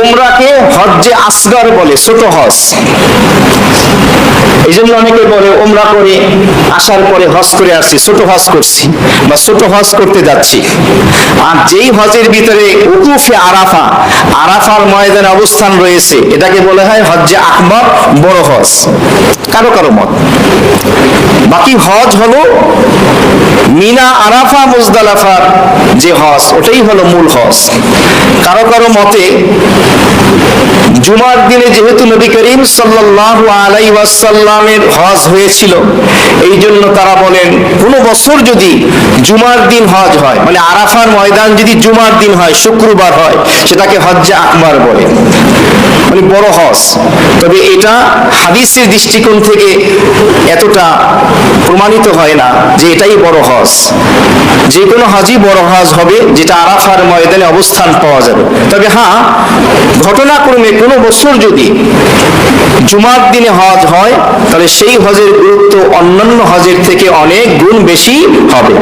উমরাকে হজ্জে আসগর বলে, ছোট হজ। এই জন্য অনেকে বলে উমরা করে আসার পরে হজ করে আসছি, ছোট হজ করছি বা ছোট হজ করতে যাচ্ছি। আর যেই হজের ভিতরে উকুফে আরাফা, আরাফার ময়দানে অবস্থান রয়েছে, এটাকে বলা হয় হজ্জে আকবর, বড় হজ। কারো কারো মত। বাকি হজ হলো মিনা, আরাফা, মুজদালিফার যে হজ, ওটাই হলো মূল হজ। কারো কারো মতে জুমার দিনে যেহেতু নবী করিম সাল্লাল্লাহু আলাইহি ওয়াসাল্লামের হজ হয়েছিল, এই জন্য তারা বলেন কোনো বছর যদি জুমার দিন হজ হয়, মানে আরাফার ময়দান যদি জুমার দিন হয়, শুক্রবার হয়, সেটাকে হজ্জে আকবর বলে, মানে বড় হজ। তবে এটা হাদিসের দৃষ্টিকোণ থেকে এতটা প্রমাণিত হয় না যে এটাই বড় হজ। যে কোনো হজই বড় হজ হবে যেটা আরাফার ময়দানে অবস্থান পাওয়া যাবে। তবে হ্যাঁ, ঘটনাক্রমে কোনো বছর যদি জুমার দিনে হজ হয়, তাহলে সেই হজের গুরুত্ব অন্যান্য হজের থেকে অনেক গুণ বেশি হবে।